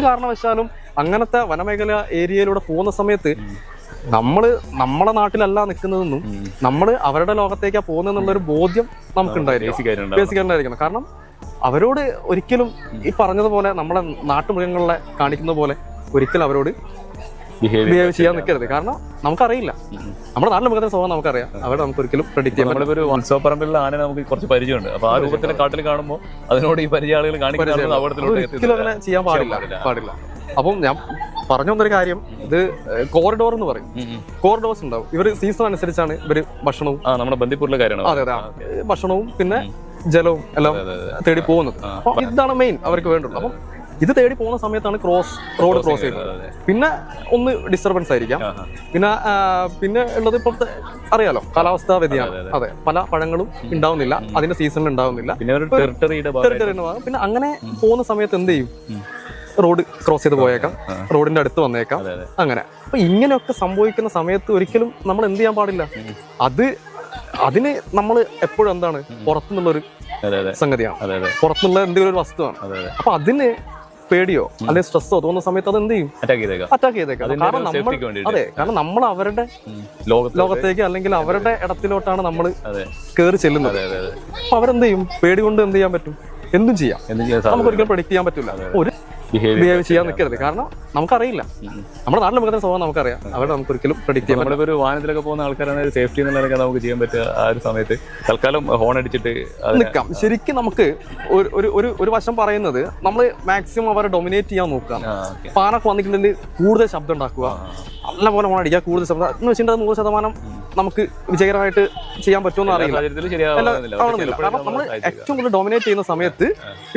കാരണവശാലും അങ്ങനത്തെ വനമേഖല ഏരിയയിലൂടെ പോകുന്ന സമയത്ത് നമ്മളെ നാട്ടിലല്ല നിൽക്കുന്നതെന്നും നമ്മള് അവരുടെ ലോകത്തേക്കാ പോകുന്നതെന്നുള്ളൊരു ബോധ്യം നമുക്കുണ്ടായിരിക്കണം. കാരണം അവരോട് ഒരിക്കലും ഈ പറഞ്ഞതുപോലെ നമ്മളെ നാട്ടുമൃഗങ്ങളെ കാണിക്കുന്ന പോലെ ഒരിക്കലും അവരോട് ബിഹേവ് ചെയ്യാൻ നിൽക്കരുത്. കാരണം നമുക്കറിയില്ല, നമ്മുടെ നാട്ടിലെ മൃഗത്തിന്റെ സ്വഭാവം നമുക്കറിയാം, അവിടെ നമുക്ക് ഒരിക്കലും പ്രെഡിക്റ്റ് ചെയ്യാൻ. നമ്മളിപ്പോ ഒരു ഉത്സവപ്പറമ്പിലുള്ള ആന നമുക്ക് കുറച്ച് പരിചയമുണ്ട്. അപ്പൊ ആ രൂപത്തിന്റെ കാട്ടിൽ കാണുമ്പോൾ അതിനോട് ഈ പരിചയ ആളുകൾ ഒരിക്കലും അങ്ങനെ ചെയ്യാൻ പാടില്ല. അപ്പം ഞാൻ പറഞ്ഞു വന്നൊരു കാര്യം, ഇത് കോറിഡോർ എന്ന് പറയും. കോറിഡോർസ് ഉണ്ടാവും. ഇവര് സീസൺ അനുസരിച്ചാണ് ഇവര് ഭക്ഷണവും, നമ്മുടെ ബന്ദിപ്പൂരിലെ കാര്യമാണ്. അതെ, ഭക്ഷണവും പിന്നെ ജലവും എല്ലാം തേടി പോകുന്നത്. അപ്പൊ ഇതാണ് മെയിൻ അവർക്ക് വേണ്ടുള്ളത്. അപ്പം ഇത് തേടി പോകുന്ന സമയത്താണ് റോഡ് ക്രോസ് ചെയ്യുന്നത്. പിന്നെ ഒന്ന് ഡിസ്റ്റർബൻസ് ആയിരിക്കാം. പിന്നെ ഉള്ളത് ഇപ്പോഴത്തെ അറിയാലോ, കാലാവസ്ഥാ വ്യതിയാനം. അതെ, പല പഴങ്ങളും ഉണ്ടാവുന്നില്ല, അതിന്റെ സീസണിൽ ഉണ്ടാവുന്നില്ല. പിന്നെ അങ്ങനെ പോകുന്ന സമയത്ത് എന്ത് ചെയ്യും, റോഡ് ക്രോസ് ചെയ്ത് പോയേക്കാം, റോഡിന്റെ അടുത്ത് വന്നേക്കാം. അങ്ങനെ അപ്പൊ ഇങ്ങനെയൊക്കെ സംഭവിക്കുന്ന സമയത്ത് ഒരിക്കലും നമ്മൾ എന്ത് ചെയ്യാൻ പാടില്ല. അതിന് നമ്മൾ എപ്പോഴും എന്താണ്, പുറത്തുനിന്നുള്ളൊരു സംഗതിയാണ്, പുറത്തുനിന്നുള്ള എന്തെങ്കിലും ഒരു വസ്തുവാണ്. അപ്പൊ അതിന് പേടിയോ അല്ലെങ്കിൽ സ്ട്രെസ്സോ തോന്നുന്ന സമയത്ത് അത് എന്ത് ചെയ്യും, അറ്റാക്ക് ചെയ്തേക്കാം. കാരണം നമ്മൾ അവരുടെ ലോകത്തേക്ക് അല്ലെങ്കിൽ അവരുടെ ഇടത്തിലോട്ടാണ് നമ്മൾ കയറി ചെല്ലുന്നത്. അപ്പൊ അവരെന്ത് ചെയ്യും, പേടി കൊണ്ട് എന്ത് ചെയ്യാൻ പറ്റും, എന്തും ചെയ്യാം. നമുക്ക് ഒരിക്കലും പ്രെഡിക്റ്റ് ചെയ്യാൻ പറ്റില്ല. ഒരു ബിഹേവ് ചെയ്യാൻ നിൽക്കരുത്. കാരണം നമുക്കറിയില്ല, നമ്മുടെ നാട്ടിലെ മൃഗത്തിന്റെ സ്വഭാവം നമുക്കറിയാം, അവിടെ നമുക്ക് ഒരിക്കലും പ്രെഡിക്റ്റ് ചെയ്യാൻ. നമ്മളിപ്പോ ഒരു വാഹനത്തിലൊക്കെ പോകുന്ന ആൾക്കാരാണ്, സേഫ്റ്റി എന്നുള്ളതൊക്കെ നമുക്ക് ചെയ്യാൻ പറ്റുക. ആ ഒരു സമയത്ത് തൽക്കാലം ഹോൺ അടിച്ചിട്ട് നിൽക്കാം. ശരിക്കും നമുക്ക് ഒരു വശം പറയുന്നത്, നമ്മൾ മാക്സിമം അവരെ ഡൊമിനേറ്റ് ചെയ്യാൻ നോക്കുക. പാനൊക്കെ വന്നിട്ടുണ്ടെങ്കിൽ കൂടുതൽ ശബ്ദം ഉണ്ടാക്കുക, നല്ലപോലെ ഹോൺ അടിക്കുക, കൂടുതൽ ശബ്ദം എന്ന് വെച്ചിട്ടുണ്ടെങ്കിൽ 100% നമുക്ക് വിജയകരമായിട്ട് ചെയ്യാൻ പറ്റുമെന്ന് അറിയില്ല. കാരണം നമ്മൾ ഏറ്റവും കൂടുതൽ ഡൊമിനേറ്റ് ചെയ്യുന്ന സമയത്ത്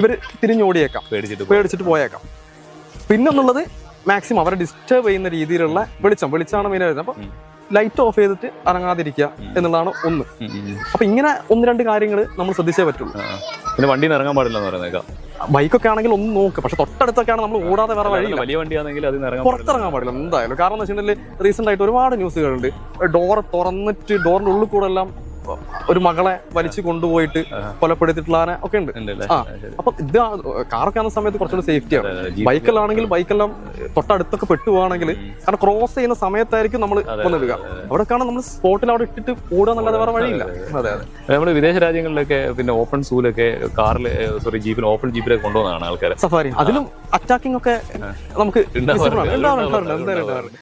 ഇവർ തിരിഞ്ഞോടിയേക്കാം, പേടിച്ചിട്ട് പോയേക്കാം. പിന്നെന്നുള്ളത് മാക്സിമം അവരെ ഡിസ്റ്റർബ് ചെയ്യുന്ന രീതിയിലുള്ള വെളിച്ചാണ് മെയിൻ വരുന്നത്. അപ്പൊ ലൈറ്റ് ഓഫ് ചെയ്തിട്ട് ഇറങ്ങാതിരിക്കുക എന്നുള്ളതാണ് ഒന്ന്. അപ്പൊ ഇങ്ങനെ 1-2 കാര്യങ്ങൾ നമ്മൾ ശ്രദ്ധിച്ചേ പറ്റുള്ളൂ. പിന്നെ വണ്ടിയിൽ ഇറങ്ങാൻ പാടില്ല എന്ന് പറയുന്നേക്കാം. ബൈക്കൊക്കെ ആണെങ്കിൽ ഒന്ന് നോക്കുക, പക്ഷെ തൊട്ടടുത്തൊക്കെയാണ് നമ്മൾ ഓടാതെ വേറെ വഴിയില്ല. വലിയ വണ്ടിയാണെങ്കിൽ പുറത്തിറങ്ങാൻ പാടില്ല എന്തായാലും. കാരണം എന്ന് വെച്ചിട്ടുണ്ടെങ്കിൽ റീസെന്റ് ആയിട്ട് ഒരുപാട് ന്യൂസുകളുണ്ട്, ഡോർ തുറന്നിട്ട് ഡോറിന്റെ ഉള്ളിൽ കൂടെ എല്ലാം ഒരു മകളെ വലിച്ചു കൊണ്ടുപോയിട്ട് കൊലപ്പെടുത്തിയിട്ടുള്ള ഒക്കെ ഉണ്ട്. അപ്പൊ ഇത് കാറൊക്കെ ആവുന്ന സമയത്ത് കുറച്ചുകൂടി സേഫ്റ്റിയാണ്. ബൈക്കെല്ലാം തൊട്ടടുത്തൊക്കെ പെട്ടുപോവാണെങ്കിൽ, കാരണം ക്രോസ് ചെയ്യുന്ന സമയത്തായിരിക്കും നമ്മൾ വന്നിടുക. അവിടെക്കാണ് നമ്മൾ സ്പോട്ടിൽ അവിടെ ഇട്ടിട്ട് ഓടുക എന്നല്ലാതെ വേറെ വഴിയില്ല. അതെ, നമ്മുടെ വിദേശ രാജ്യങ്ങളിലൊക്കെ പിന്നെ ഓപ്പൺ സൂലൊക്കെ ജീപ്പിൽ ഓപ്പൺ ജീപ്പിലൊക്കെ കൊണ്ടുപോകുന്നതാണ് ആൾക്കാർ. സഫാരി അതിലും അറ്റാക്കിംഗ് ഒക്കെ നമുക്ക്